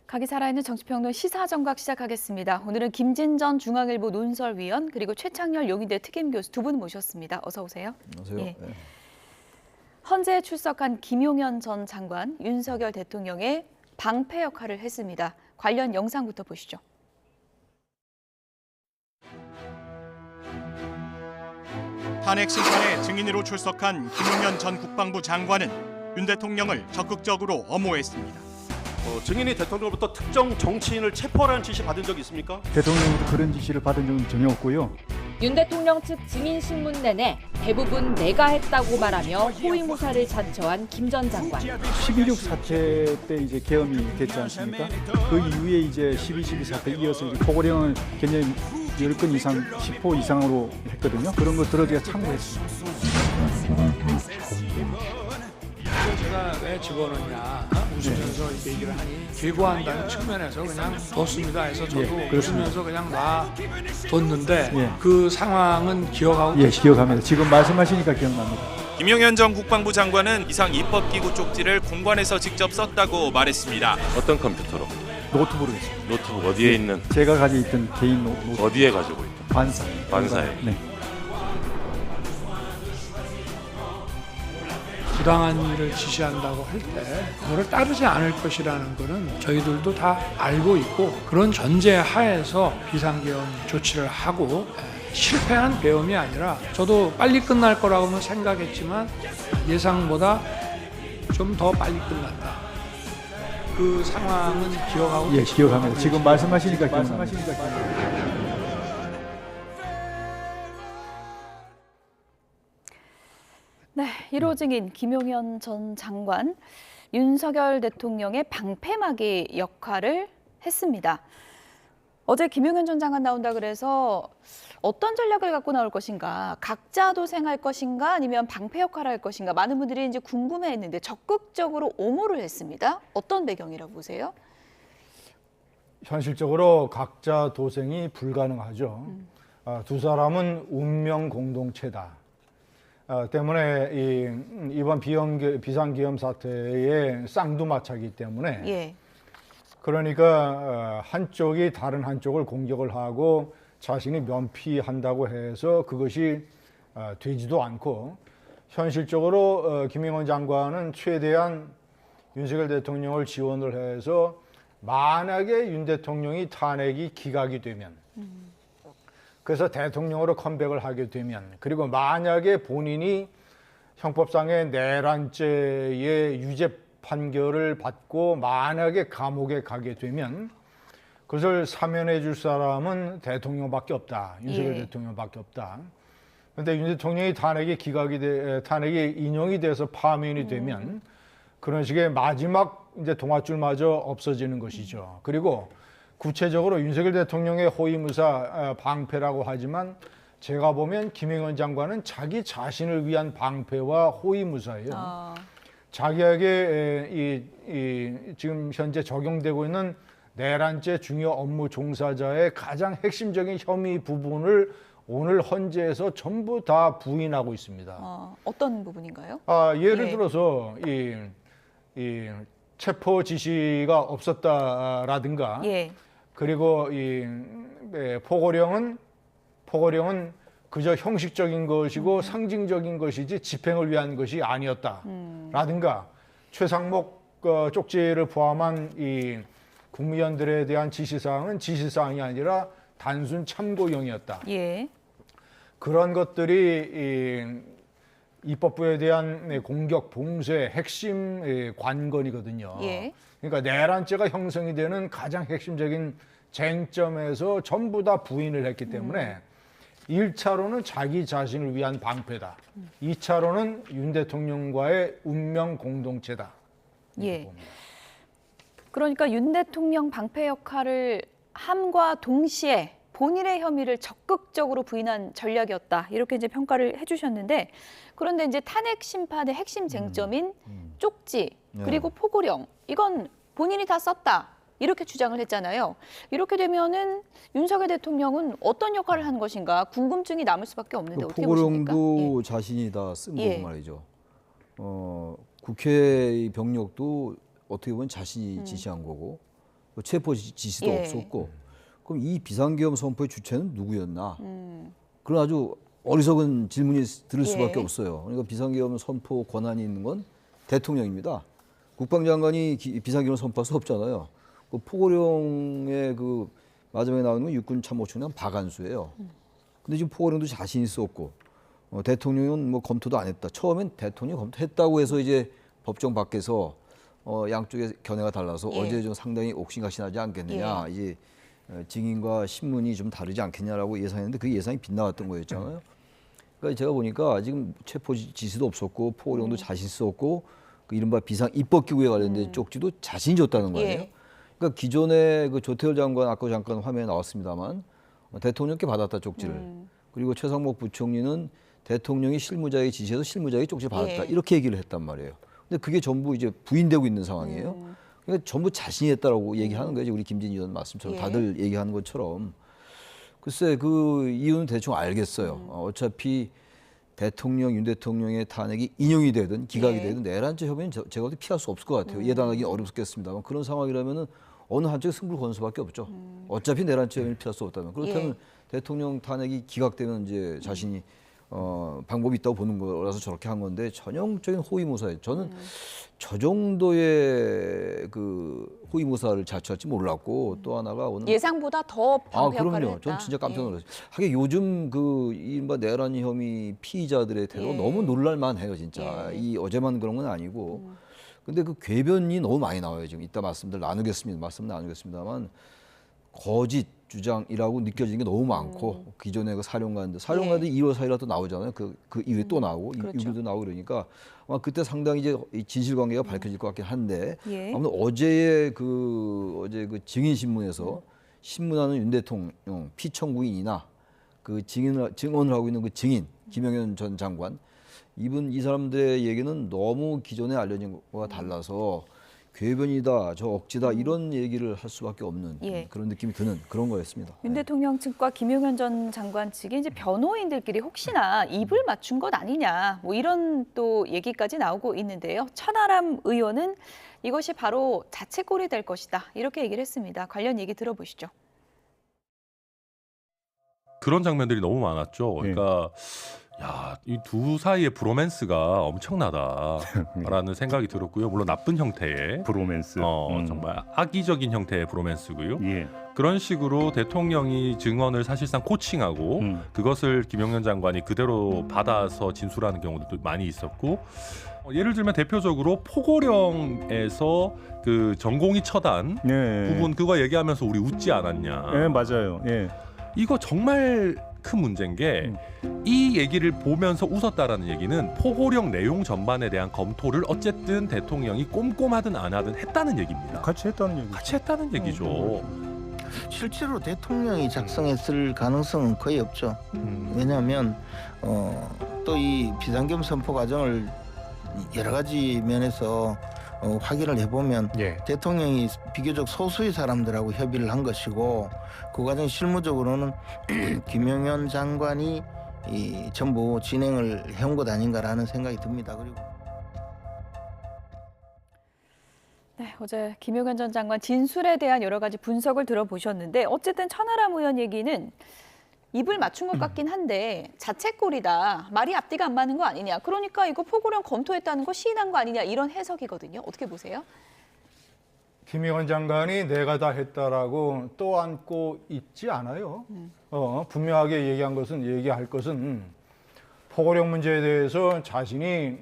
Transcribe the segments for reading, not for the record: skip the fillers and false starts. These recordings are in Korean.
각이 살아있는 정치평론 시사정각 시작하겠습니다. 오늘은 김진전 중앙일보 논설위원 그리고 최창렬 용인대 특임교수 두 분 모셨습니다. 어서 오세요. 안녕하세요. 예. 네. 헌재에 출석한 김용현 전 장관, 윤석열 대통령의 방패 역할을 했습니다. 관련 영상부터 보시죠. 탄핵 심판에 증인으로 출석한 김용현 전 국방부 장관은 윤 대통령을 적극적으로 엄호했습니다. 증인이 대통령으로부터 특정 정치인을 체포하라는 지시 받은 적이 있습니까? 대통령으로부터 그런 지시를 받은 적은 전혀 없고요. 윤 대통령 측 증인신문 내내 대부분 내가 했다고 말하며 호위무사를 자처한 김 전 장관. 12.6 사태 때 이제 계엄이 됐지 않습니까? 그 이후에 이제 12.12 사태 이어서 이제 포고령을 굉장히 10건 이상, 10호 이상으로 했거든요. 그런 것들을 제가 참고했습니다. 제가 왜 집어넣냐 웃으면서 이렇게 얘기를 하니 길고한다는 측면에서 그냥 뒀습니다 해서 저도 웃으면서 그냥 놔뒀는데 그 상황은 기억하고 기억합니다. 지금 말씀하시니까 기억납니다. 김용현 전 국방부 장관은 이상 입법기구 쪽지를 공관에서 직접 썼다고 말했습니다. 어떤 컴퓨터로? 노트북으로 했습니다. 노트북 어디에 있는? 제가 가지고 있던 개인 노트북. 어디에 가지고 있던? 반사에. 네. 부당한 일을 지시한다고 할 때 그거를 따르지 않을 것이라는 거는 저희들도 다 알고 있고 그런 전제 하에서 비상계엄 조치를 하고 실패한 계엄이 아니라 저도 빨리 끝날 거라고는 생각했지만 예상보다 좀 더 빨리 끝났다. 그 상황은 기억하고 기억합니다. 지금 말씀하시니까 기억납니다. 네, 1호 증인 김용현 전 장관, 윤석열 대통령의 방패막이 역할을 했습니다. 어제 김용현 전 장관 나온다 그래서 어떤 전략을 갖고 나올 것인가, 각자 도생할 것인가 아니면 방패 역할을 할 것인가 많은 분들이 이제 궁금해했는데 적극적으로 옹호를 했습니다. 어떤 배경이라고 보세요? 현실적으로 각자 도생이 불가능하죠. 두 사람은 운명 공동체다. 때문에 이번 비상계엄 사태의 쌍두마차이기 때문에 그러니까 한쪽이 다른 한쪽을 공격을 하고 자신이 면피한다고 해서 그것이 되지도 않고 현실적으로 김용현 장관은 최대한 윤석열 대통령을 지원을 해서 만약에 윤 대통령이 탄핵이 기각이 되면 그래서 대통령으로 컴백을 하게 되면 그리고 만약에 본인이 형법상의 내란죄의 유죄 판결을 받고 만약에 감옥에 가게 되면 그것을 사면해 줄 사람은 대통령밖에 없다. 윤석열 대통령밖에 없다. 그런데 윤 대통령이 탄핵이 인용이 돼서 파면이 되면 그런 식의 마지막 이제 동아줄마저 없어지는 것이죠. 그리고 구체적으로 윤석열 대통령의 호위무사 방패라고 하지만 제가 보면 김용현 장관은 자기 자신을 위한 방패와 호위무사예요. 자기에게 지금 현재 적용되고 있는 내란죄 중요 업무 종사자의 가장 핵심적인 혐의 부분을 오늘 헌재에서 전부 다 부인하고 있습니다. 어떤 부분인가요? 예를 들어서 이 체포 지시가 없었다라든가 그리고 포고령은 그저 형식적인 것이고 상징적인 것이지 집행을 위한 것이 아니었다라든가 최상목 쪽지를 포함한 이 국무위원들에 대한 지시사항은 지시사항이 아니라 단순 참고용이었다. 그런 것들이 입법부에 대한 공격 봉쇄의 핵심 관건이거든요. 그러니까 내란죄가 형성이 되는 가장 핵심적인 쟁점에서 전부 다 부인을 했기 때문에 1차로는 자기 자신을 위한 방패다. 2차로는 윤 대통령과의 운명 공동체다. 그러니까 윤 대통령 방패 역할을 함과 동시에 본인의 혐의를 적극적으로 부인한 전략이었다. 이렇게 이제 평가를 해주셨는데 그런데 이제 탄핵 심판의 핵심 쟁점인 쪽지 그리고 포고령 이건 본인이 다 썼다. 이렇게 주장을 했잖아요. 이렇게 되면은 윤석열 대통령은 어떤 역할을 한 것인가 궁금증이 남을 수밖에 없는데 어떻게 보십니까? 포고령도 자신이 다 쓴 거고 말이죠. 국회의 병력도 어떻게 보면 자신이 지시한 거고 체포 지시도 예. 없었고 그럼 이 비상계엄 선포의 주체는 누구였나? 그런 아주 어리석은 질문이 들을 수밖에 예. 없어요. 그러니까 비상계엄 선포 권한이 있는 건 대통령입니다. 국방장관이 비상계엄 선포할 수 없잖아요. 그 포고령의 그 마지막에 나오는 건 육군 참모총장 박안수예요. 근데 지금 포고령도 자신 있었고 대통령은 뭐 검토도 안 했다. 처음엔 대통령이 검토했다고 해서 이제 법정 밖에서 양쪽의 견해가 달라서 예. 어제 좀 상당히 옥신각신하지 않겠느냐. 예. 이제 증인과 신문이 좀 다르지 않겠냐라고 예상했는데 그 예상이 빗나갔던 거였잖아요. 그러니까 제가 보니까 지금 체포 지시도 없었고 포고령도 자신 있었고 그 이른바 비상 입법기구에 관련된 쪽지도 자신이 줬다는 거예요. 예. 그러니까 기존에 그 조태열 장관 아까 잠깐 화면에 나왔습니다만 대통령께 받았다 쪽지를 그리고 최상목 부총리는 대통령이 실무자의 지시에서 실무자의 쪽지를 받았다 예. 이렇게 얘기를 했단 말이에요. 근데 그게 전부 이제 부인되고 있는 상황이에요. 그러니까 전부 자신이 했다라고 얘기하는 거죠. 우리 김진희 의원 말씀처럼 예. 다들 얘기하는 것처럼. 글쎄 그 이유는 대충 알겠어요. 어차피 대통령 윤 대통령의 탄핵이 인용이 되든 기각이 예. 되든 내란죄 혐의는 제가 어떻게 피할 수 없을 것 같아요. 예단하기 어렵겠습니다만 그런 상황이라면은 어느 한쪽에 승부를 거는 수밖에 없죠. 어차피 내란죄 혐의를 피할 수 없다면 그렇다면 예. 대통령 탄핵이 기각되면 이제 자신이 방법이 있다고 보는 거라서 저렇게 한 건데 전형적인 호위무사예요. 저는 저 정도의 그 호위무사를 자처할지 몰랐고 또 하나가 오늘 예상보다 더 방패 역할을 그럼요. 했다. 전 진짜 깜짝 예. 놀랐어요. 하긴 요즘 그 이른바 내란 혐의 피의자들의 태도가 예. 너무 놀랄만해요, 진짜. 예. 이 어제만 그런 건 아니고. 근데 그 궤변이 너무 많이 나와요. 지금 이따 말씀 나누겠습니다만 거짓 주장이라고 느껴지는 게 너무 많고 기존의 그 사령관들이 2월 4일에 또 나오잖아요. 그 이후에 또 나오고 그렇죠. 6일도 나오고 그러니까 아마 그때 상당히 이제 이 진실관계가 밝혀질 것 같긴 한데 예. 아무튼 어제 그 증인 신문에서 신문하는 윤 대통령 피청구인이나 그 증언을 하고 있는 그 증인 김영현 전 장관 이 사람들의 얘기는 너무 기존에 알려진 것과 달라서 궤변이다, 저 억지다 이런 얘기를 할 수밖에 없는 예. 그런 느낌이 드는 그런 거였습니다. 윤 대통령 측과 김용현 전 장관 측이 이제 변호인들끼리 혹시나 입을 맞춘 것 아니냐 뭐 이런 또 얘기까지 나오고 있는데요. 천하람 의원은 이것이 바로 자책골이 될 것이다 이렇게 얘기를 했습니다. 관련 얘기 들어보시죠. 그런 장면들이 너무 많았죠. 그러니까 야, 이 두 사이의 브로맨스가 엄청나다라는 생각이 들었고요. 물론 나쁜 형태의 브로맨스. 정말 악의적인 형태의 브로맨스고요. 예. 그런 식으로 대통령이 증언을 사실상 코칭하고 그것을 김용현 장관이 그대로 받아서 진술하는 경우도 많이 있었고 예를 들면 대표적으로 포고령에서 그 전공의 처단 네. 부분 그거 얘기하면서 우리 웃지 않았냐. 예, 맞아요. 예. 이거 정말 큰 문제인 게 이 얘기를 보면서 웃었다라는 얘기는 포고령 내용 전반에 대한 검토를 어쨌든 대통령이 꼼꼼하든 안 하든 했다는 얘기입니다. 같이 했다는 얘기. 같이 했다는 얘기죠. 실제로 대통령이 작성했을 가능성은 거의 없죠. 왜냐하면 또 이 비상계엄 선포 과정을 여러 가지 면에서 확인을 해보면 대통령이 비교적 소수의 사람들하고 협의를 한 것이고 그 과정 실무적으로는 김용현 장관이 전부 진행을 해온 것 아닌가라는 생각이 듭니다. 그리고 네, 어제 김용현 전 장관 진술에 대한 여러 가지 분석을 들어보셨는데 어쨌든 천하람 의원 얘기는 입을 맞춘 것 같긴 한데 자책골이다. 말이 앞뒤가 안 맞는 거 아니냐. 그러니까 이거 포고령 검토했다는 거 시인한 거 아니냐. 이런 해석이거든요. 어떻게 보세요? 김영원 장관이 내가 다 했다라고 떠안고 있지 않아요. 분명하게 얘기할 것은 포고령 문제에 대해서 자신이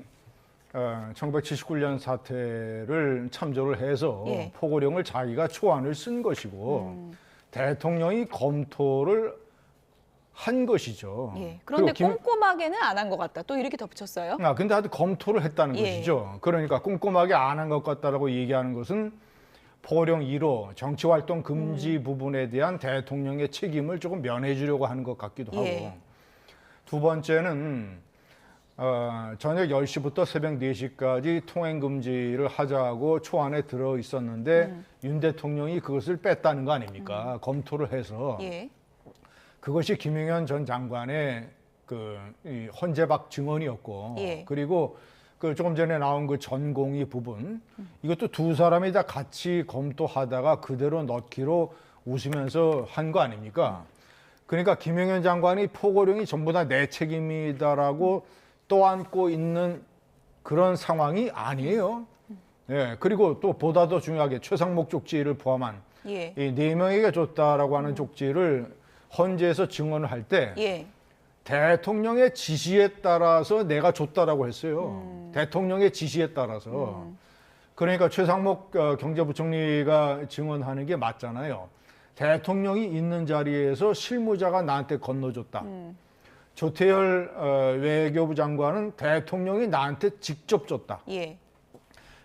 1979년 사태를 참조를 해서 예. 포고령을 자기가 초안을 쓴 것이고 대통령이 검토를 한 것이죠. 예. 그런데 그리고 꼼꼼하게는 안 한 것 같다. 또 이렇게 덧붙였어요. 근데 하여튼 검토를 했다는 예. 것이죠. 그러니까 꼼꼼하게 안 한 것 같다라고 얘기하는 것은 포고령 1호 정치활동 금지 부분에 대한 대통령의 책임을 조금 면해주려고 하는 것 같기도 하고 예. 두 번째는 저녁 10시부터 새벽 4시까지 통행 금지를 하자고 초안에 들어 있었는데 윤 대통령이 그것을 뺐다는 거 아닙니까? 검토를 해서 예. 그것이 김용현 전 장관의 이 헌재박 증언이었고 예. 그리고 그 조금 전에 나온 그 전공의 부분 이것도 두 사람이 다 같이 검토하다가 그대로 넣기로 웃으면서 한 거 아닙니까? 그러니까 김영현 장관이 포고령이 전부 다 내 책임이다라고 떠안고 있는 그런 상황이 아니에요. 예, 그리고 또 보다 더 중요하게 최상목 쪽지를 포함한 예. 이 4명에게 줬다라고 하는 쪽지를 헌재에서 증언을 할 때 예. 대통령의 지시에 따라서 내가 줬다라고 했어요. 대통령의 지시에 따라서. 그러니까 최상목 경제부총리가 증언하는 게 맞잖아요. 대통령이 있는 자리에서 실무자가 나한테 건너줬다. 조태열 외교부 장관은 대통령이 나한테 직접 줬다. 예.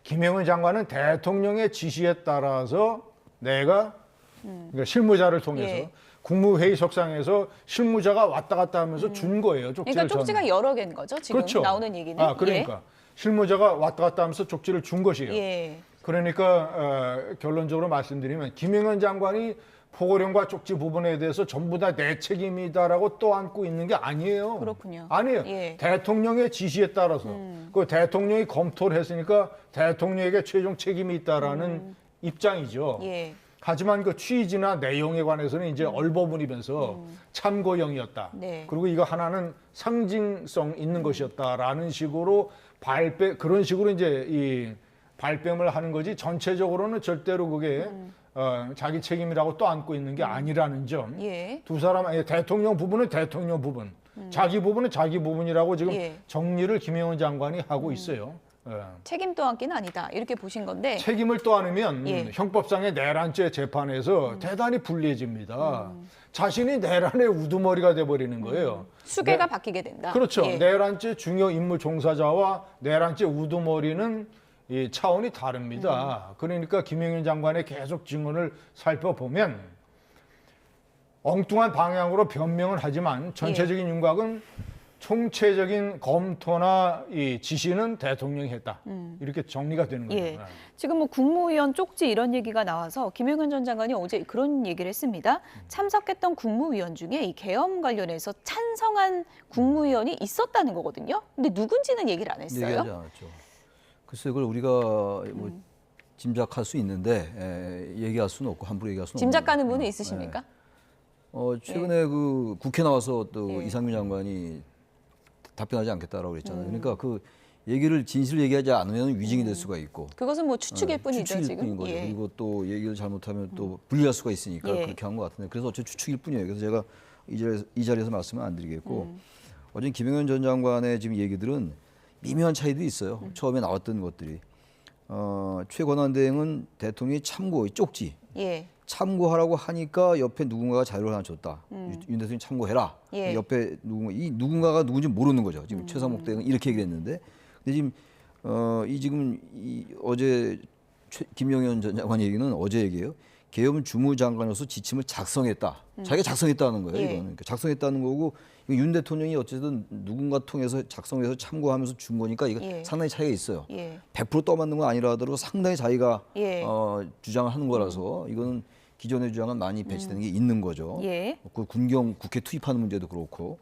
김영은 장관은 대통령의 지시에 따라서 내가 그러니까 실무자를 통해서 예. 국무회의석상에서 실무자가 왔다 갔다 하면서 준 거예요. 쪽지를 그러니까 쪽지가 저는. 여러 개인 거죠. 지금 그렇죠. 나오는 얘기는. 아, 그러니까 실무자가 왔다 갔다 하면서 쪽지를 준 것이에요. 예. 그러니까 결론적으로 말씀드리면 김영현 장관이 포고령과 쪽지 부분에 대해서 전부 다 내 책임이다라고 떠안고 있는 게 아니에요. 그렇군요. 아니에요. 예. 대통령의 지시에 따라서 그 대통령이 검토를 했으니까 대통령에게 최종 책임이 있다라는 입장이죠. 예. 하지만 그 취지나 내용에 관해서는 이제 얼버무리면서 참고형이었다. 네. 그리고 이거 하나는 상징성 있는 것이었다라는 식으로 그런 식으로 이제 이 발뺌을 하는 거지 전체적으로는 절대로 그게 자기 책임이라고 또 안고 있는 게 아니라는 점. 예. 두 사람 대통령 부분은 대통령 부분, 자기 부분은 자기 부분이라고 지금 예. 정리를 김영은 장관이 하고 있어요. 책임 또한끼는 아니다. 이렇게 보신 건데. 책임을 떠안으면 예. 형법상의 내란죄 재판에서 대단히 불리해집니다. 자신이 내란의 우두머리가 돼버리는 거예요. 수계가 바뀌게 된다. 그렇죠. 예. 내란죄 중요 임무 종사자와 내란죄 우두머리는 이 차원이 다릅니다. 그러니까 김영현 장관의 계속 증언을 살펴보면 엉뚱한 방향으로 변명을 하지만 전체적인 윤곽은 총체적인 검토나 이 지시는 대통령이 했다. 이렇게 정리가 되는 거죠. 예. 지금 뭐 국무위원 쪽지 이런 얘기가 나와서 김영현 전 장관이 어제 그런 얘기를 했습니다. 참석했던 국무위원 중에 이 계엄 관련해서 찬성한 국무위원이 있었다는 거거든요. 근데 누군지는 얘기를 안 했어요. 얘기하지 않았죠. 글쎄 그걸 우리가 뭐 짐작할 수 있는데 얘기할 수는 없고 함부로 얘기할 수는 없는 짐작 가는 거예요. 분은 있으십니까? 최근에 그 국회 나와서 또 예. 이상민 장관이 답변하지 않겠다라고 그랬잖아요. 그러니까 그 얘기를 진실을 얘기하지 않으면 위증이 될 수가 있고 그것은 뭐 추측일 뿐이죠, 추측일 지금. 뿐인 거죠. 예. 그리고 또 얘기를 잘못하면 또 불리할 수가 있으니까 예. 그렇게 한 것 같은데 그래서 어차피 추측일 뿐이에요. 그래서 제가 이 자리에서 말씀을 안 드리겠고 어제 김영현 전 장관의 지금 얘기들은 미묘한 차이도 있어요. 처음에 나왔던 것들이 최권한대행은 대통령이 참고 쪽지 예. 참고하라고 하니까 옆에 누군가가 자료를 하나 줬다. 윤 대통령 참고해라. 예. 옆에 누군가가 누군지 모르는 거죠. 지금 최상목 대행은 이렇게 얘기를 했는데, 근데 지금 어제 김영현 전 장관 얘기는 어제 얘기예요. 계엄 주무장관으로서 지침을 작성했다. 자기가 작성했다는 거예요. 예. 이거는 그러니까 작성했다는 거고 윤 대통령이 어쨌든 누군가 통해서 작성해서 참고하면서 준 거니까 이거 예. 상당히 차이가 있어요. 예. 100% 떠맞는 건 아니라 하더라도 상당히 자기가 예. 주장을 하는 거라서 이거는 기존의 주장은 많이 배치되는 게 있는 거죠. 예. 그 군경 국회 투입하는 문제도 그렇고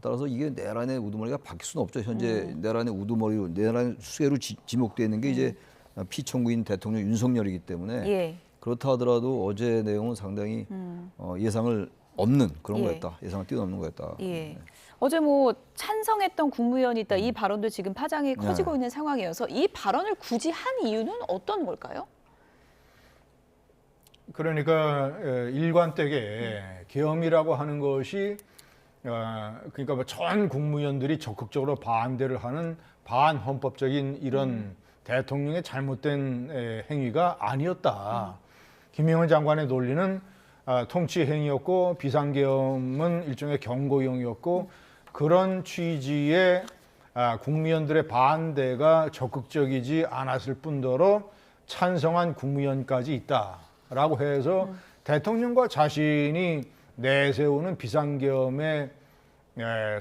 따라서 이게 내란의 우두머리가 바뀔 수는 없죠. 현재 내란의 우두머리로 내란 수혜로 지목되어 있는 게 이제 피청구인 대통령 윤석열이기 때문에 예. 그렇다 하더라도 어제 내용은 상당히 예상을 없는 그런 예. 거였다. 예상을 뛰어넘는 거였다. 예. 어제 뭐 찬성했던 국무위원이 있다. 이 발언도 지금 파장이 커지고 있는 상황이어서 이 발언을 굳이 한 이유는 어떤 걸까요? 그러니까 일관되게 계엄이라고 하는 것이 그러니까 뭐 전 국무위원들이 적극적으로 반대를 하는 반헌법적인 이런 대통령의 잘못된 행위가 아니었다. 김영은 장관의 논리는 통치 행위였고 비상계엄은 일종의 경고용이었고 그런 취지의 국무위원들의 반대가 적극적이지 않았을 뿐더러 찬성한 국무위원까지 있다라고 해서 대통령과 자신이 내세우는 비상계엄의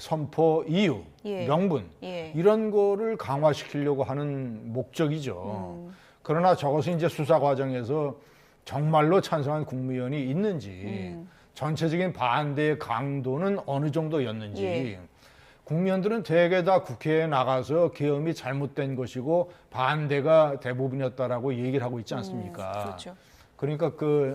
선포 이유, 예. 명분 예. 이런 거를 강화시키려고 하는 목적이죠. 그러나 저것이 이제 수사 과정에서 정말로 찬성한 국무위원이 있는지 전체적인 반대의 강도는 어느 정도였는지 예. 국민들은 대개 다 국회에 나가서 계엄이 잘못된 것이고 반대가 대부분이었다라고 얘기를 하고 있지 않습니까? 그렇죠. 그러니까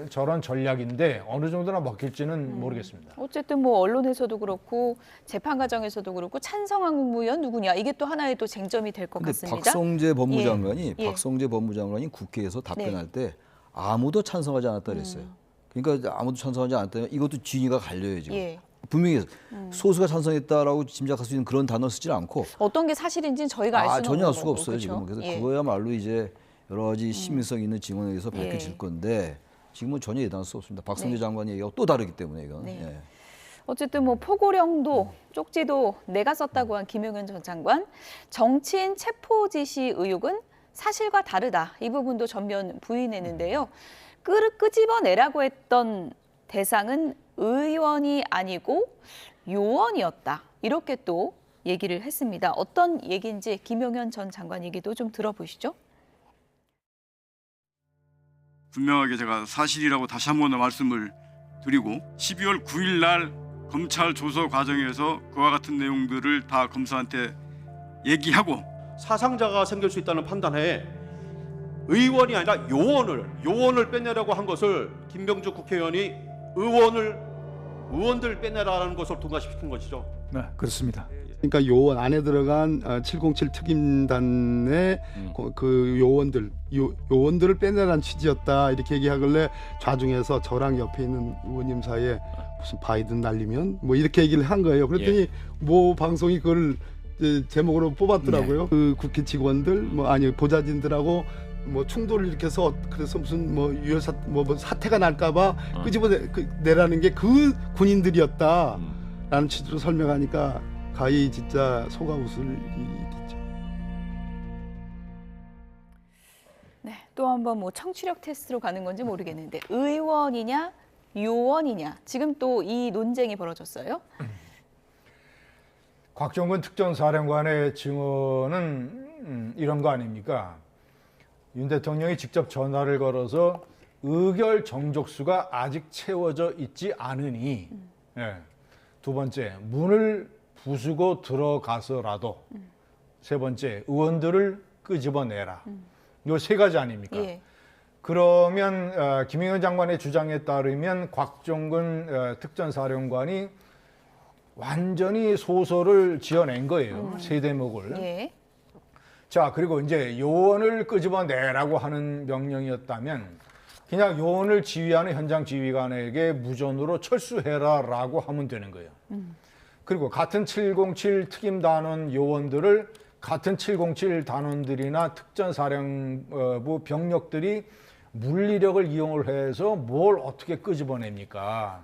저런 전략인데 어느 정도나 먹힐지는 모르겠습니다. 어쨌든 뭐 언론에서도 그렇고 재판 과정에서도 그렇고 찬성한 국무위원 누구냐 이게 또 하나의 또 쟁점이 될 것 근데 같습니다. 박성재 법무장관이 예. 박성재 법무장관이 국회에서 답변할 때 아무도 찬성하지 않았다 그랬어요. 그러니까 아무도 찬성하지 않았다면 이것도 진위가 갈려요 지금. 예. 분명히 소수가 찬성했다라고 짐작할 수 있는 그런 단어 쓰지 않고 어떤 게 사실인지는 저희가 알 수는 전혀 알 없는 수가 거고, 없어요 그렇죠? 지금. 그래서 예. 그거야말로 이제 여러 가지 신빙성 있는 증언에 의해서 밝혀질 예. 건데 지금은 전혀 예단할 수 없습니다. 박성재 네. 장관의 얘기가 또 다르기 때문에 이건. 네. 예. 어쨌든 뭐 포고령도 쪽지도 내가 썼다고 한 김용현 전 장관, 정치인 체포 지시 의혹은 사실과 다르다. 이 부분도 전면 부인했는데요. 끄집어내라고 했던 대상은 의원이 아니고 요원이었다. 이렇게 또 얘기를 했습니다. 어떤 얘기인지 김용현 전 장관 얘기도 좀 들어보시죠. 분명하게 제가 사실이라고 다시 한 번 더 말씀을 드리고 12월 9일 날 검찰 조서 과정에서 그와 같은 내용들을 다 검사한테 얘기하고 사상자가 생길 수 있다는 판단에 의원이 아니라 요원을 빼내라고 한 것을 김병주 국회의원이 의원들 빼내라는 것을 통과시킨 것이죠. 네, 그렇습니다. 그러니까 요원 안에 들어간 707 특임단의 그 요원들을 빼내라는 취지였다 이렇게 얘기하길래 좌중에서 저랑 옆에 있는 의원님 사이에 무슨 바이든 날리면 뭐 이렇게 얘기를 한 거예요. 그랬더니 뭐 방송이 그걸 제목으로 뽑았더라고요. 그 국회 직원들 뭐 아니 보좌진들하고 뭐 충돌을 일으켜서 그래서 무슨 뭐 유혈사 뭐 사태가 날까봐 끄집어내라는 게 그 군인들이었다라는 취지로 설명하니까 가히 진짜 속아 웃을 일이 됐죠. 네, 또 한번 뭐 청취력 테스트로 가는 건지 모르겠는데 의원이냐 요원이냐 지금 또 이 논쟁이 벌어졌어요. 곽종근 특전사령관의 증언은 이런 거 아닙니까? 윤 대통령이 직접 전화를 걸어서 의결 정족수가 아직 채워져 있지 않으니 예. 두 번째 문을 부수고 들어가서라도 세 번째 의원들을 끄집어내라. 요 세 가지 아닙니까? 예. 그러면 김용현 장관의 주장에 따르면 곽종근 특전사령관이 완전히 소설을 지어낸 거예요. 세 대목을. 예. 자, 그리고 이제 요원을 끄집어내라고 하는 명령이었다면 그냥 요원을 지휘하는 현장 지휘관에게 무전으로 철수해라라고 하면 되는 거예요. 그리고 같은 707 특임단원 요원들을 같은 707 단원들이나 특전사령부 병력들이 물리력을 이용을 해서 뭘 어떻게 끄집어냅니까?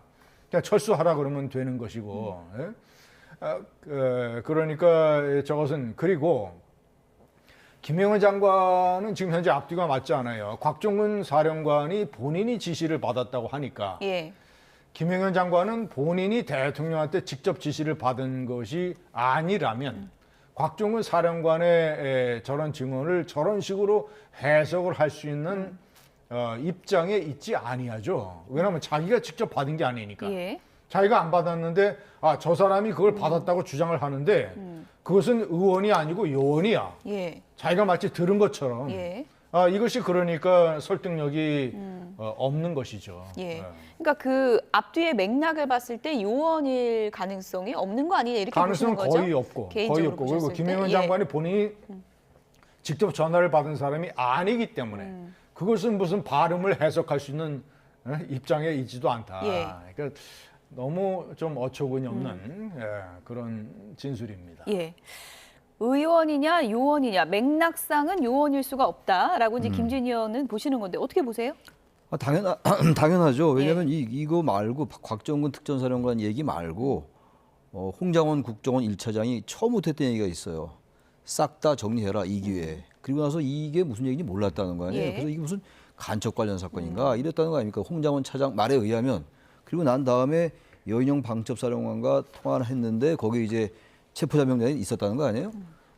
그냥 철수하라 그러면 되는 것이고. 예? 그러니까 저것은 그리고 김용현 장관은 지금 현재 앞뒤가 맞지 않아요. 곽종근 사령관이 본인이 지시를 받았다고 하니까 예. 김용현 장관은 본인이 대통령한테 직접 지시를 받은 것이 아니라면 곽종근 사령관의 저런 증언을 저런 식으로 해석을 할 수 있는 입장에 있지 아니하죠. 왜냐하면 자기가 직접 받은 게 아니니까. 예. 자기가 안 받았는데 저 사람이 그걸 받았다고 주장을 하는데 그것은 의원이 아니고 요원이야. 예. 자기가 마치 들은 것처럼. 예. 이것이 그러니까 설득력이 없는 것이죠. 예. 그러니까 그 앞뒤의 맥락을 봤을 때 요원일 가능성이 없는 거 아니냐 이렇게 보시는 가능성은 거죠? 거의 없고. 개인적으로 거의 없고. 그리고 보셨을 때? 김용현 예. 장관이 본인이 직접 전화를 받은 사람이 아니기 때문에 그것은 무슨 발음을 해석할 수 있는 입장에 있지도 않다. 예. 그러니까 너무 좀 어처구니 없는 그런 진술입니다. 예. 의원이냐 요원이냐 맥락상은 요원일 수가 없다라고 이제 김진희 의원은 보시는 건데 어떻게 보세요? 당연하죠. 왜냐하면 이거 말고 곽종근 특전사령관 얘기 말고 홍장원 국정원 1차장이 처음부터 했던 얘기가 있어요. 싹 다 정리해라 이 기회에. 그리고 나서 이게 무슨 얘기인지 몰랐다는 거 아니에요. 예. 그래서 이게 무슨 간첩 관련 사건인가 이랬다는 거 아닙니까? 홍장원 차장 말에 의하면. 그리고 난 다음에 여인영 방첩사령관과 통화를 했는데 거기에 이제 체포자 명단이 있었다는 거 아니에요?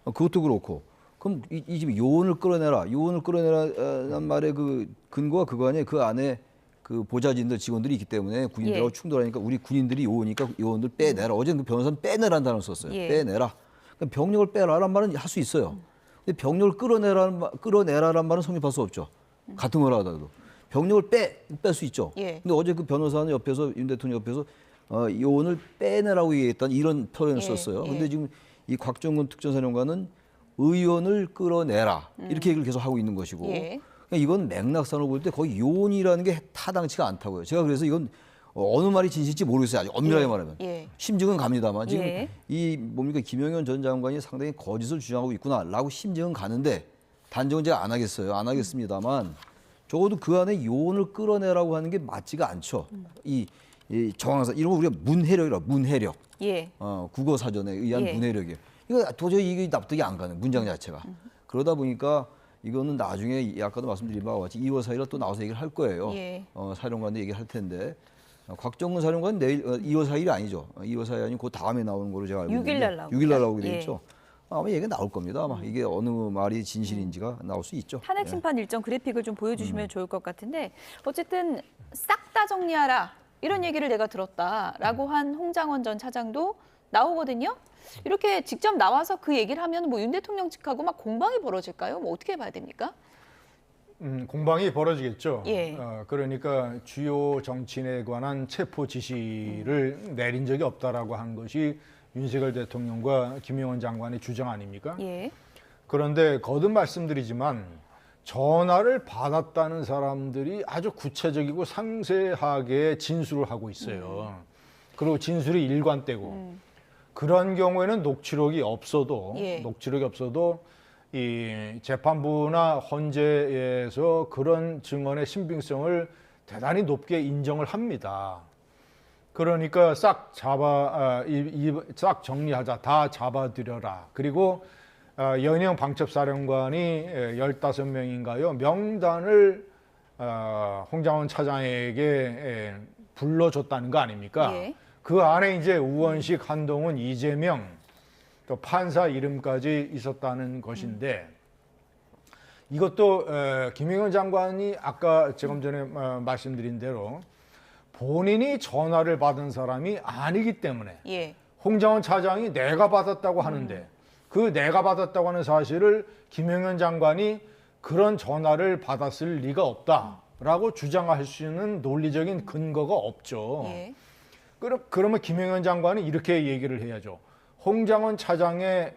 그것도 그렇고. 그럼 이 지금 요원을 끌어내라는 말의 그 근거가 그거 아니에요? 그 안에 그 보좌진들 직원들이 있기 때문에 군인들하고 충돌하니까 우리 군인들이 요원이니까 요원들 빼내라. 어제는 그 변호사는 빼내라는 단어를 썼어요. 빼내라. 그러니까 병력을 빼라라는 말은 할 수 있어요. 근데 병력을 끌어내라라는 말은 성립할 수 없죠. 같은 걸 하더라도 병력을 뺄 수 있죠. 근데 어제 그 변호사는 옆에서 윤 대통령 옆에서 요원을 빼내라고 얘기했다는 이런 표현을 썼어요. 근데 지금 이 곽종근 특전사령관은 의원을 끌어내라 이렇게 얘기를 계속 하고 있는 것이고 그러니까 이건 맥락상으로 볼 때 거의 요원이라는 게 타당치가 않다고요. 제가 그래서 이건 어느 말이 진실지 모르겠어요. 아주 엄밀하게 말하면 심증은 갑니다만 지금 이 뭡니까 김영현 전 장관이 상당히 거짓을 주장하고 있구나라고 심증은 가는데 단정은 제가 안 하겠습니다만 적어도 그 안에 요원을 끌어내라고 하는 게 맞지가 않죠. 이 정황상 이런 거 우리가 문해력. 국어 사전에 의한 문해력이에요. 이거 도저히 이게 납득이 안 가는 문장 자체가. 그러다 보니까 이거는 나중에 아까도 말씀드린 바와 같이 2월 4일에 또 나와서 얘기를 할 거예요. 사령관도 얘기를 할 텐데 곽정근 사령관은 내일 2월 4일이 아니죠. 2월 4일이 아니고 그 다음에 나오는 걸로 제가 알고 있는데 6일 날 나오게 돼 있죠. 아마 얘기가 나올 겁니다. 아마 이게 어느 말이 진실인지가 나올 수 있죠. 탄핵 심판 일정 그래픽을 좀 보여주시면 좋을 것 같은데 어쨌든 싹 다 정리하라 이런 얘기를 내가 들었다라고 한 홍장원 전 차장도 나오거든요. 이렇게 직접 나와서 그 얘기를 하면 뭐 윤 대통령 측하고 막 공방이 벌어질까요? 뭐 어떻게 봐야 됩니까? 공방이 벌어지겠죠. 그러니까 주요 정치인에 관한 체포 지시를 내린 적이 없다라고 한 것이 윤석열 대통령과 김영원 장관의 주장 아닙니까? 그런데 거듭 말씀드리지만 전화를 받았다는 사람들이 아주 구체적이고 상세하게 진술을 하고 있어요. 그리고 진술이 일관되고 그런 경우에는 녹취록이 없어도 이 재판부나 헌재에서 그런 증언의 신빙성을 대단히 높게 인정을 합니다. 그러니까 싹 정리하자, 다 잡아들여라. 그리고 연영 방첩사령관이 15명인가요? 명단을 홍장원 차장에게 불러줬다는 거 아닙니까? 그 안에 이제 우원식, 한동훈, 이재명, 또 판사 이름까지 있었다는 것인데 이것도 김영현 장관이 아까 조금 전에 말씀드린 대로 본인이 전화를 받은 사람이 아니기 때문에 홍장원 차장이 내가 받았다고 하는데 그 내가 받았다고 하는 사실을 김영현 장관이 그런 전화를 받았을 리가 없다라고 주장할 수 있는 논리적인 근거가 없죠. 그러면 김영현 장관이 이렇게 얘기를 해야죠. 홍장원 차장의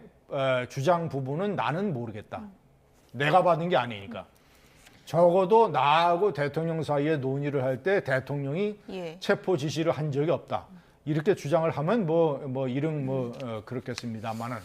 주장 부분은 나는 모르겠다. 내가 받은 게 아니니까. 적어도 나하고 대통령 사이에 논의를 할 때 대통령이 체포 지시를 한 적이 없다. 이렇게 주장을 하면 그렇겠습니다만은.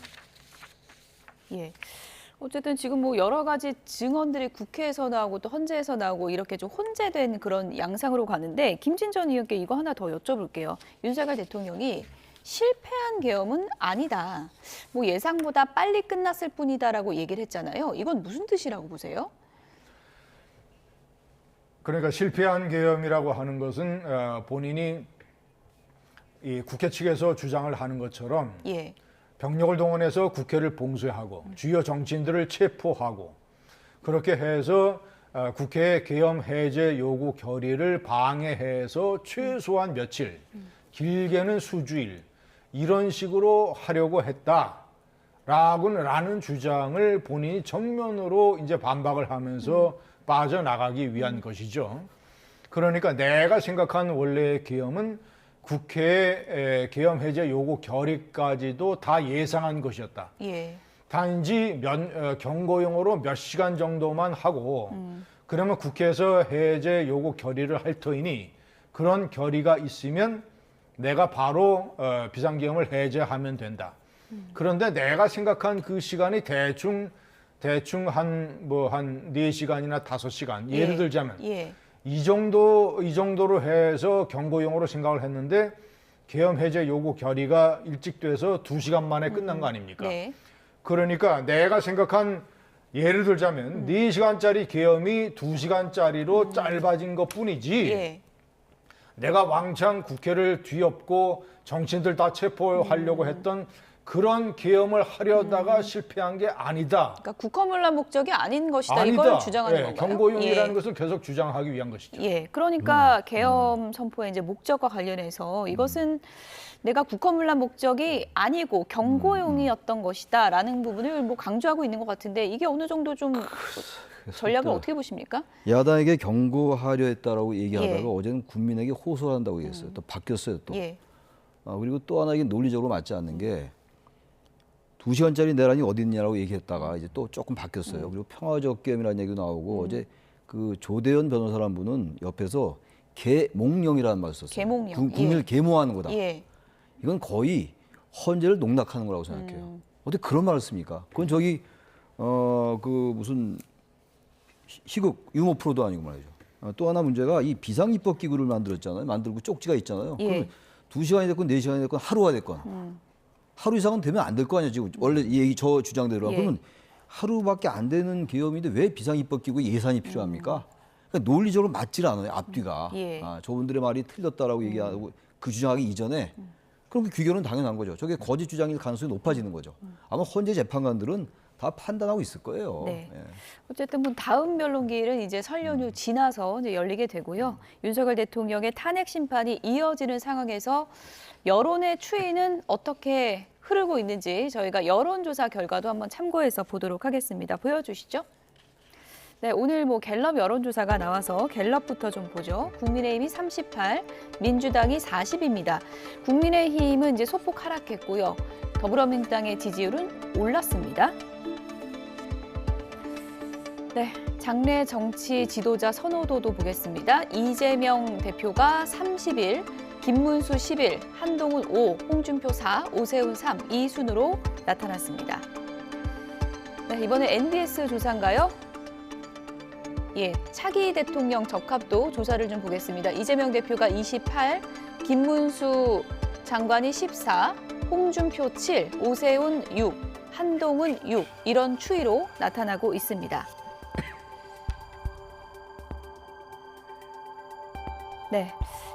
어쨌든 지금 뭐 여러 가지 증언들이 국회에서 나오고 또 헌재에서 나오고 이렇게 좀 혼재된 그런 양상으로 가는데 김진전 의원께 이거 하나 더 여쭤볼게요. 윤석열 대통령이 실패한 계엄은 아니다. 뭐 예상보다 빨리 끝났을 뿐이다라고 얘기를 했잖아요. 이건 무슨 뜻이라고 보세요? 그러니까 실패한 계엄이라고 하는 것은 본인이 이 국회 측에서 주장을 하는 것처럼 병력을 동원해서 국회를 봉쇄하고 주요 정치인들을 체포하고 그렇게 해서 국회의 계엄 해제 요구 결의를 방해해서 최소한 며칠, 길게는 수주일 이런 식으로 하려고 했다라는 주장을 본인이 정면으로 이제 반박을 하면서 빠져나가기 위한 것이죠. 그러니까 내가 생각한 원래의 계엄은 국회의 계엄 해제 요구 결의까지도 다 예상한 것이었다. 단지 경고용으로 몇 시간 정도만 하고 그러면 국회에서 해제 요구 결의를 할 터이니 그런 결의가 있으면 내가 바로 비상계엄을 해제하면 된다. 그런데 내가 생각한 그 시간이 대충 한 4시간이나 5시간 예를 들자면 이 정도로 해서 경고용으로 생각을 했는데 계엄 해제 요구 결의가 일찍 돼서 2시간 만에 끝난 거 아닙니까? 그러니까 내가 생각한 예를 들자면 4시간짜리 계엄이 2시간짜리로 짧아진 것뿐이지 내가 왕창 국회를 뒤엎고 정치인들 다 체포하려고 했던 그런 계엄을 하려다가 실패한 게 아니다. 그러니까 국허문란 목적이 아닌 것이다. 아니다. 이걸 주장하는 예, 건가요? 경고용이라는 예. 것을 계속 주장하기 위한 것이죠. 예, 그러니까 계엄 선포의 이제 목적과 관련해서 이것은 내가 국허문란 목적이 아니고 경고용이었던 것이다라는 부분을 뭐 강조하고 있는 것 같은데 이게 어느 정도 좀 전략을 어떻게 보십니까? 야당에게 경고하려 했다라고 얘기하다가 예. 어제는 국민에게 호소를 한다고 얘기했어요. 또 바뀌었어요 또. 예. 그리고 또 하나 이게 논리적으로 맞지 않는 게 2시간짜리 내란이 어디 있냐라고 얘기했다가 이제 또 조금 바뀌었어요. 그리고 평화적 계엄이라는 얘기도 나오고 어제 그 조대현 변호사라는 분은 옆에서 계몽령이라는 말을 썼어요. 계몽령. 국민을 계모하는 거다. 예. 이건 거의 헌재를 농락하는 거라고 생각해요. 어떻게 그런 말을 씁니까? 그건 저기 그 무슨 희극 유머 프로도 아니고 말이죠. 또 하나 문제가 이 비상입법기구를 만들었잖아요. 만들고 쪽지가 있잖아요. 예. 그럼 2시간이 됐건 4시간이 됐건 하루가 됐건 하루 이상은 되면 안 될 거 아니에요. 지금 원래 이 얘기 저 주장대로. 예. 그러면 하루밖에 안 되는 계엄인데 왜 비상입법기구 예산이 필요합니까? 그러니까 논리적으로 맞질 않아요. 앞뒤가. 예. 저분들의 말이 틀렸다라고 얘기하고 그 주장하기 이전에 그럼 그 귀결은 당연한 거죠. 저게 거짓 주장일 가능성이 높아지는 거죠. 아마 헌재 재판관들은 다 판단하고 있을 거예요. 네. 예. 어쨌든 뭐 다음 변론기일은 이제 설 연휴 지나서 이제 열리게 되고요. 윤석열 대통령의 탄핵 심판이 이어지는 상황에서 여론의 추이는 어떻게 흐르고 있는지 저희가 여론조사 결과도 한번 참고해서 보도록 하겠습니다. 보여주시죠. 네, 오늘 뭐 갤럽 여론조사가 나와서 갤럽부터 좀 보죠. 국민의힘이 38, 민주당이 40입니다. 국민의힘은 이제 소폭 하락했고요. 더불어민주당의 지지율은 올랐습니다. 네, 장래 정치 지도자 선호도도 보겠습니다. 이재명 대표가 31, 김문수 11, 한동훈 5, 홍준표 4, 오세훈 3, 이 순으로 나타났습니다. 네, 이번에 NBS 조사인가요? 예, 차기 대통령 적합도 조사를 좀 보겠습니다. 이재명 대표가 28, 김문수 장관이 14, 홍준표 7, 오세훈 6, 한동훈 6 이런 추이로 나타나고 있습니다. 네,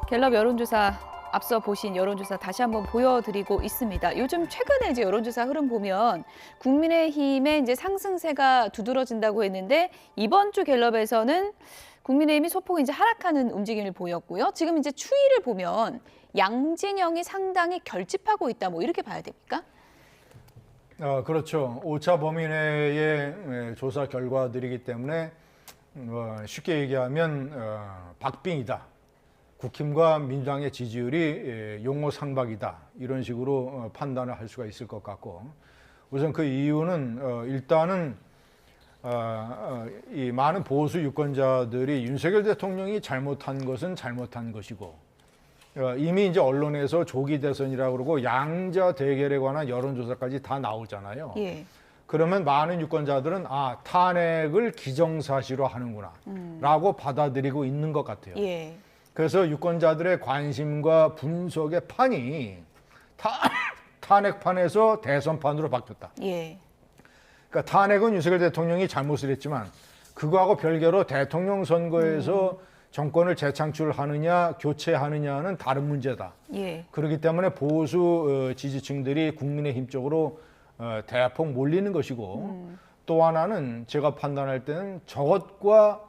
갤럽 여론조사 앞서 보신 여론조사 다시 한번 보여드리고 있습니다. 요즘 최근에 이제 여론조사 흐름 보면 국민의힘의 이제 상승세가 두드러진다고 했는데 이번 주 갤럽에서는 국민의힘이 소폭 이제 하락하는 움직임을 보였고요. 지금 이제 추이를 보면 양진영이 상당히 결집하고 있다. 뭐 이렇게 봐야 됩니까? 그렇죠. 5차 범위 내의 조사 결과들이기 때문에 쉽게 얘기하면 박빙이다. 국힘과 민주당의 지지율이 용호상박이다. 이런 식으로 판단을 할 수가 있을 것 같고 우선 그 이유는 일단은 이 많은 보수 유권자들이 윤석열 대통령이 잘못한 것은 잘못한 것이고 이미 이제 언론에서 조기 대선이라고 그러고 양자 대결에 관한 여론조사까지 다 나오잖아요. 예. 그러면 많은 유권자들은 탄핵을 기정사실화 하는구나 라고 받아들이고 있는 것 같아요. 예. 그래서 유권자들의 관심과 분석의 판이 탄핵판에서 대선판으로 바뀌었다. 예. 그러니까 탄핵은 윤석열 대통령이 잘못을 했지만 그거하고 별개로 대통령 선거에서 정권을 재창출하느냐 교체하느냐는 다른 문제다. 예. 그렇기 때문에 보수 지지층들이 국민의힘 쪽으로 대폭 몰리는 것이고 또 하나는 제가 판단할 때는 저것과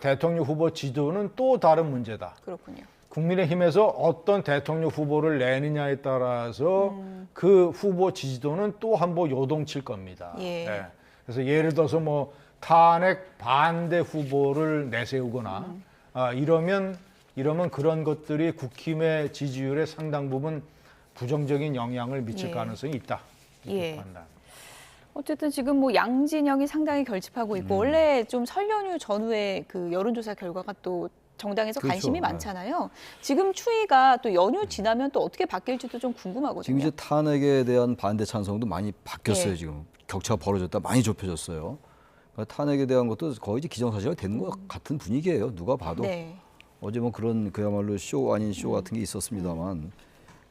대통령 후보 지도는 또 다른 문제다. 그렇군요. 국민의힘에서 어떤 대통령 후보를 내느냐에 따라서 그 후보 지지도는 또 한 번 요동칠 겁니다. 예. 네. 그래서 예를 들어서 뭐 탄핵 반대 후보를 내세우거나 이러면 그런 것들이 국힘의 지지율에 상당 부분 부정적인 영향을 미칠 예. 가능성이 있다. 예. 판단. 어쨌든 지금 뭐 양진영이 상당히 결집하고 있고 원래 좀 설 연휴 전후에 그 여론조사 결과가 또 정당에서 그렇죠. 관심이 많잖아요. 지금 추이가 또 연휴 지나면 또 어떻게 바뀔지도 좀 궁금하거든요. 지금 이제 탄핵에 대한 반대 찬성도 많이 바뀌었어요. 예. 지금 격차가 벌어졌다 많이 좁혀졌어요. 그러니까 탄핵에 대한 것도 거의 이제 기정사실화 되는 것 같은 분위기예요. 누가 봐도. 네. 어제 뭐 그런 그야말로 쇼 아닌 쇼 같은 게 있었습니다만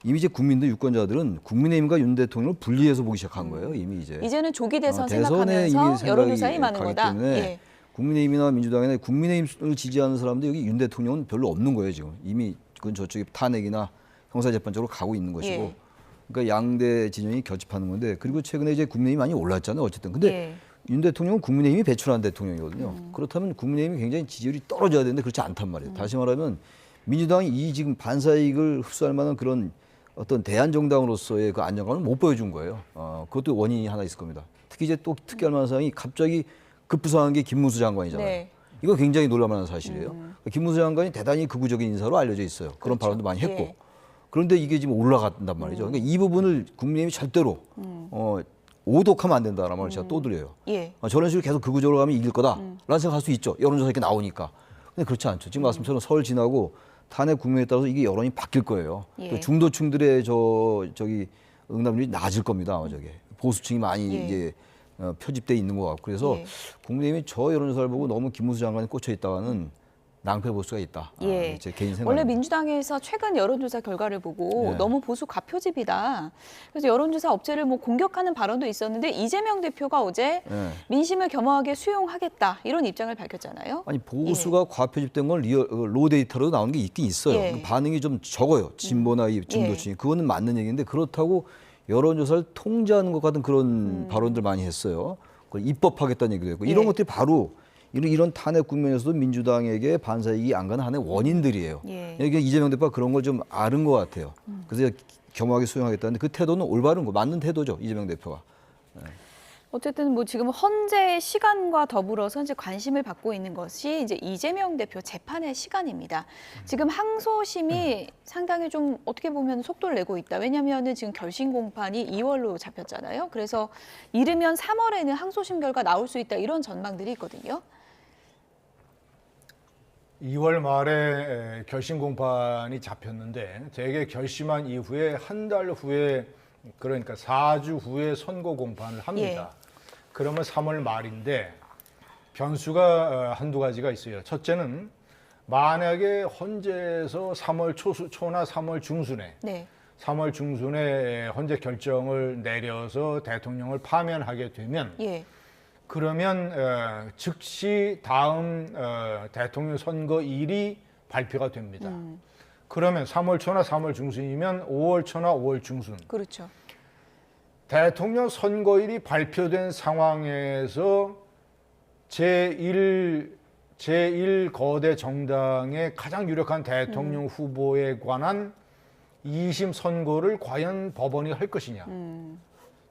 이미 이제 국민들 유권자들은 국민의힘과 윤 대통령을 분리해서 보기 시작한 거예요. 이미 이제. 이제는 조기 대선 대선에 생각하면서 이미 여론조사에 임하는 가기 거다. 때문에 예. 국민의힘이나 민주당이나 국민의힘을 지지하는 사람들 여기 윤 대통령은 별로 없는 거예요. 지금 이미 그건 저쪽에 탄핵이나 형사재판 쪽으로 가고 있는 것이고 예. 그러니까 양대 진영이 결집하는 건데 그리고 최근에 이제 국민의힘이 많이 올랐잖아요. 어쨌든 근데 예. 윤 대통령은 국민의힘이 배출한 대통령이거든요. 그렇다면 국민의힘이 굉장히 지지율이 떨어져야 되는데 그렇지 않단 말이에요. 다시 말하면 민주당이 이 지금 반사이익을 흡수할 만한 그런 어떤 대한정당으로서의 그 안정감을 못 보여준 거예요. 그것도 원인이 하나 있을 겁니다. 특히 이제 또 특이할 만한 사항이 갑자기 급부상한 게 김문수 장관이잖아요. 네. 이거 굉장히 놀랄만한 사실이에요. 김문수 장관이 대단히 극우적인 인사로 알려져 있어요. 그런 발언도 많이 했고. 예. 그런데 이게 지금 올라간단 말이죠. 그러니까 이 부분을 국민의힘이 절대로 오독하면 안 된다라는 말을 제가 또 드려요. 예. 저런 식으로 계속 극우적으로 가면 이길 거다라는 생각할 수 있죠. 여론조사 이렇게 나오니까. 근데 그렇지 않죠. 지금 말씀처럼 설 지나고 탄핵 국면에 따라서 이게 여론이 바뀔 거예요. 예. 중도층들의 저기 응답률이 낮을 겁니다. 저게 보수층이 많이 예. 이제 표집돼 있는 것 같고 그래서 예. 국민의힘이 저 여론조사를 보고 너무 김문수 장관이 꽂혀 있다가는 낭패 볼 수가 있다. 예. 제 개인 생각. 원래 민주당에서 최근 여론조사 결과를 보고 예. 너무 보수 가표집이다. 그래서 여론조사 업체를 뭐 공격하는 발언도 있었는데 이재명 대표가 어제 예. 민심을 겸허하게 수용하겠다 이런 입장을 밝혔잖아요. 아니 보수가 과표집된 건 로 데이터로 나오는 게 있긴 있어요. 예. 반응이 좀 적어요. 진보나 이 중도층이. 그거는 맞는 얘기인데 그렇다고 여론조사를 통제하는 것 같은 그런 발언들 많이 했어요. 그걸 입법하겠다는 얘기도 했고 이런 예. 것들이 바로 이런 탄핵 국면에서도 민주당에게 반사이익이 안 가는 하나의 원인들이에요. 예. 이게 이재명 대표가 그런 걸 좀 아는 것 같아요. 그래서 겸허하게 수용하겠다는데 그 태도는 올바른 거, 맞는 태도죠. 이재명 대표가. 어쨌든 뭐 지금 헌재의 시간과 더불어서 이제 관심을 받고 있는 것이 이제 이재명 대표 재판의 시간입니다. 지금 항소심이 상당히 좀 어떻게 보면 속도를 내고 있다. 왜냐하면은 지금 결심 공판이 2월로 잡혔잖아요. 그래서 이르면 3월에는 항소심 결과 나올 수 있다 이런 전망들이 있거든요. 2월 말에 결심 공판이 잡혔는데 대개 결심한 이후에 한 달 후에 그러니까 4주 후에 선고 공판을 합니다. 그러면 3월 말인데 변수가 한두 가지가 있어요. 첫째는 만약에 헌재에서 3월 초나 3월 중순에 네. 3월 중순에 헌재 결정을 내려서 대통령을 파면하게 되면 예. 그러면 즉시 다음 대통령 선거일이 발표가 됩니다. 그러면 3월 초나 3월 중순이면 5월 초나 5월 중순. 그렇죠. 대통령 선거일이 발표된 상황에서 제1 거대 정당의 가장 유력한 대통령 후보에 관한 2심 선고를 과연 법원이 할 것이냐.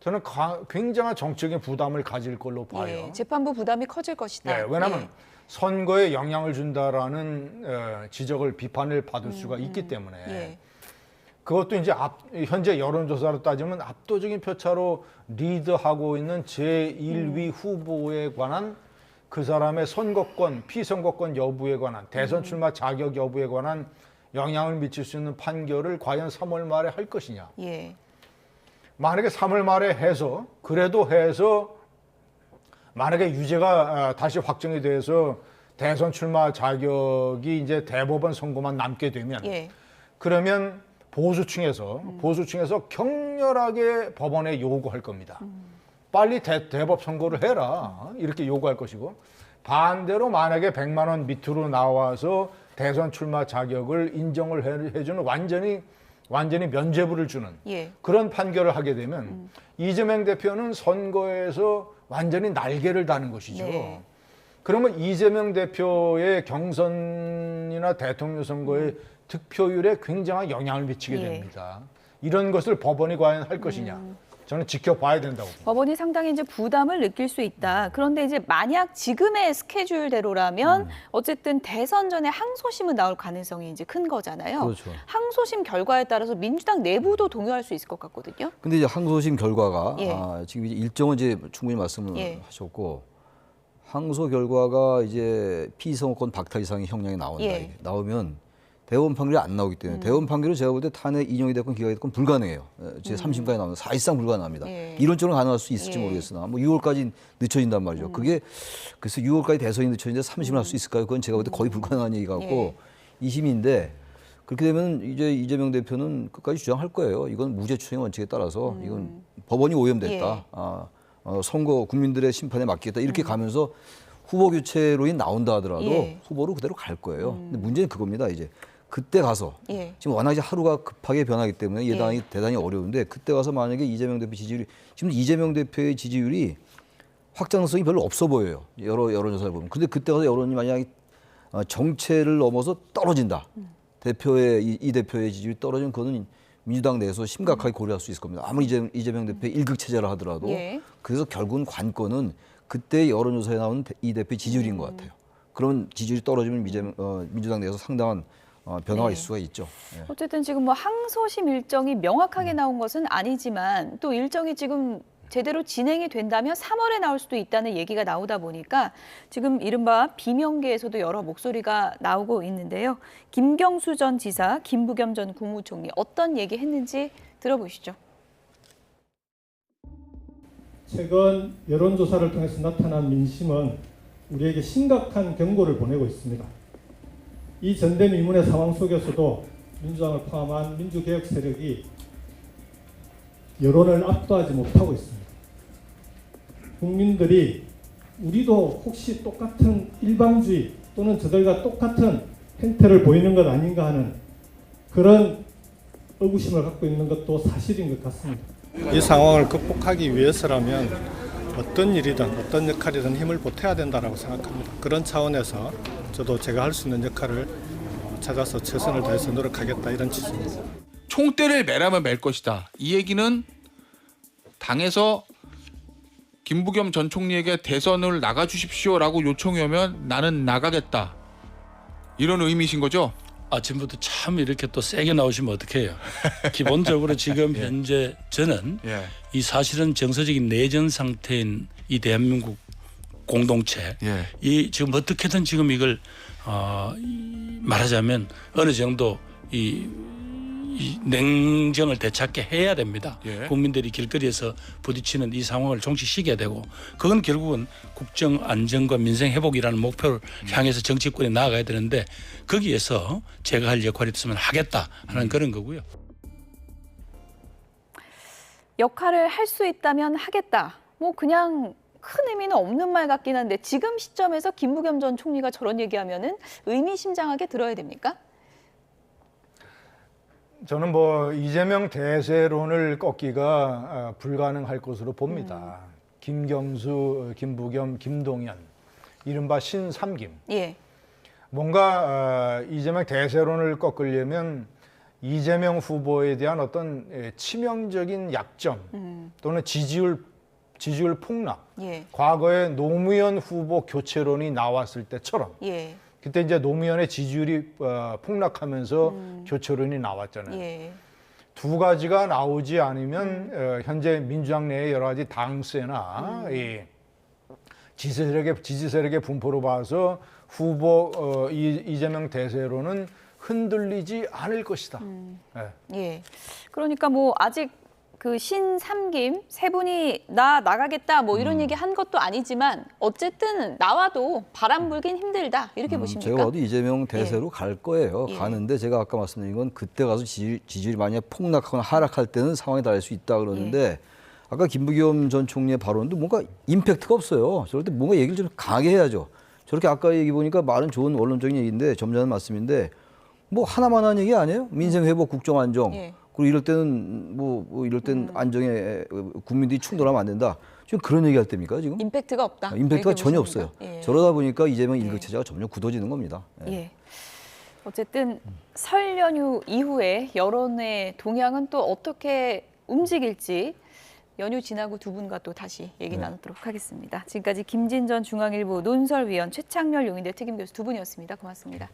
저는 굉장한 정적인 부담을 가질 걸로 봐요. 예. 재판부 부담이 커질 것이다. 네, 왜냐하면 선거에 영향을 준다라는 지적을 비판을 받을 수가 있기 때문에 예. 그것도 이제 현재 여론조사로 따지면 압도적인 표차로 리드하고 있는 제1위 후보에 관한 그 사람의 선거권, 피선거권 여부에 관한 대선 출마 자격 여부에 관한 영향을 미칠 수 있는 판결을 과연 3월 말에 할 것이냐. 예. 만약에 3월 말에 해서 그래도 해서 만약에 유죄가 다시 확정이 돼서 대선 출마 자격이 이제 대법원 선고만 남게 되면 예. 그러면 보수층에서 격렬하게 법원에 요구할 겁니다. 빨리 대법 선고를 해라 이렇게 요구할 것이고 반대로 만약에 100만 원 밑으로 나와서 대선 출마 자격을 인정을 해주는 완전히 면죄부를 주는 예. 그런 판결을 하게 되면 이재명 대표는 선거에서 완전히 날개를 다는 것이죠. 네. 그러면 이재명 대표의 경선이나 대통령 선거의 득표율에 굉장한 영향을 미치게 예. 됩니다. 이런 것을 법원이 과연 할 것이냐. 저는 지켜봐야 된다고 봅니다. 법원이 상당히 이제 부담을 느낄 수 있다. 그런데 이제 만약 지금의 스케줄대로라면 어쨌든 대선 전에 항소심은 나올 가능성이 이제 큰 거잖아요. 그렇죠. 항소심 결과에 따라서 민주당 내부도 동요할 수 있을 것 같거든요. 근데 이제 항소심 결과가 예. 지금 이제 일정은 이제 충분히 말씀을 예. 하셨고 항소 결과가 이제 피선거권 박탈 이상의 형량이 나온다. 예. 이게. 나오면 대법원 판결이 안 나오기 때문에 대법원 판결은 제가 볼 때 탄핵 인용이 됐건 기각이 됐건 불가능해요. 제 3심까지 나오면 사실상 불가능합니다. 예. 이론적으로 가능할 수 있을지 예. 모르겠으나 뭐 6월까지 늦춰진단 말이죠. 그게 그래서 6월까지 대선이 늦춰지는데 3심을 할 수 있을까요? 그건 제가 볼 때 거의 불가능한 얘기 같고 예. 2심인데 그렇게 되면 이제 이재명 대표는 끝까지 주장할 거예요. 이건 무죄 추정 원칙에 따라서 이건 법원이 오염됐다. 예. 선거 국민들의 심판에 맡기겠다 이렇게 가면서 후보 교체로 나온다 하더라도 예. 후보로 그대로 갈 거예요. 근데 문제는 그겁니다. 이제 그때 가서 예. 지금 워낙 이제 하루가 급하게 변하기 때문에 예단이 대단히 어려운데 그때 가서 만약에 이재명 대표 지지율이 지금 이재명 대표의 지지율이 확장성이 별로 없어 보여요. 여론조사를 보면. 근데 그때 가서 여론이 만약에 정체를 넘어서 떨어진다. 대표의 이 대표의 지지율이 떨어지면 그거는 민주당 내에서 심각하게 고려할 수 있을 겁니다. 아무리 이재명 대표의 일극 체제라 하더라도 예. 그래서 결국은 관건은 그때 여론조사에 나오는 이 대표의 지지율인 것 같아요. 그런 지지율이 떨어지면 민주당 내에서 상당한 변화가 있을 수가 있죠. 예. 어쨌든 지금 뭐 항소심 일정이 명확하게 나온 것은 아니지만 또 일정이 지금 제대로 진행이 된다면 3월에 나올 수도 있다는 얘기가 나오다 보니까 지금 이른바 비명계에서도 여러 목소리가 나오고 있는데요. 김경수 전 지사, 김부겸 전 국무총리 어떤 얘기 했는지 들어보시죠. 최근 여론조사를 통해서 나타난 민심은 우리에게 심각한 경고를 보내고 있습니다. 이 전대미문의 상황 속에서도 민주당을 포함한 민주개혁 세력이 여론을 압도하지 못하고 있습니다. 국민들이 우리도 혹시 똑같은 일방주의 또는 저들과 똑같은 행태를 보이는 것 아닌가 하는 그런 의구심을 갖고 있는 것도 사실인 것 같습니다. 이 상황을 극복하기 위해서라면 어떤 일이든 어떤 역할이든 힘을 보태야 된다고 생각합니다. 그런 차원에서 저도 제가 할 수 있는 역할을 찾아서 최선을 다해서 노력하겠다 이런 취지입니다. 총대를 매라면 맬 것이다. 이 얘기는 당에서 김부겸 전 총리에게 대선을 나가주십시오라고 요청이 오면 나는 나가겠다. 이런 의미이신 거죠? 아침부터 참 이렇게 또 세게 나오시면 어떡해요. 기본적으로 지금 현재 저는 이 사실은 정서적인 내전 상태인 이 대한민국 공동체 이 지금 어떻게든 지금 이걸 말하자면 어느 정도 이 냉정을 되찾게 해야 됩니다. 국민들이 길거리에서 부딪히는 이 상황을 종식시켜야 되고 그건 결국은 국정 안정과 민생 회복이라는 목표를 향해서 정치권에 나아가야 되는데 거기에서 제가 할 역할이 있으면 하겠다 하는 그런 거고요. 역할을 할 수 있다면 하겠다. 뭐 그냥 큰 의미는 없는 말 같긴 한데 지금 시점에서 김부겸 전 총리가 저런 얘기하면은 의미심장하게 들어야 됩니까? 저는 뭐 이재명 대세론을 꺾기가 불가능할 것으로 봅니다. 김경수, 김부겸, 김동연, 이른바 신삼김. 예. 뭔가 이재명 대세론을 꺾으려면 이재명 후보에 대한 어떤 치명적인 약점 또는 지지율 폭락. 예. 과거에 노무현 후보 교체론이 나왔을 때처럼. 예. 그때 이제 노무현의 지지율이 폭락하면서 교체론이 나왔잖아요. 예. 두 가지가 나오지 않으면 현재 민주당 내의 여러 가지 당세나 이 지지 세력의 분포로 봐서 후보 이재명 대세로는 흔들리지 않을 것이다. 예. 그러니까 뭐 아직 그 신삼김 세 분이 나가겠다 뭐 이런 얘기 한 것도 아니지만 어쨌든 나와도 바람 불긴 힘들다 이렇게 보십니까? 제가 봐도 이재명 대세로 갈 거예요. 가는데 제가 아까 말씀드린 건 그때 가서 지지율이 만약 폭락하거나 하락할 때는 상황이 달라질 수 있다 그러는데 아까 김부겸 전 총리의 발언도 뭔가 임팩트가 없어요. 저럴 때 뭔가 얘기를 좀 강하게 해야죠. 저렇게 아까 얘기 보니까 말은 좋은 원론적인 얘기인데 점잖은 말씀인데 뭐 하나만 하는 얘기 아니에요? 민생 회복, 국정 안정. 그리고 이럴 때는 이럴 때는 안정에 국민들이 충돌하면 안 된다. 지금 그런 얘기할 때입니까 지금? 임팩트가 없다. 임팩트가 전혀 없어요. 저러다 보니까 이재명 일극 체제가 점점 굳어지는 겁니다. 예. 어쨌든 설 연휴 이후에 여론의 동향은 또 어떻게 움직일지 연휴 지나고 두 분과 또 다시 얘기 나누도록 하겠습니다. 지금까지 김진전 중앙일보 논설위원, 최창렬 용인대 특임교수 두 분이었습니다. 고맙습니다.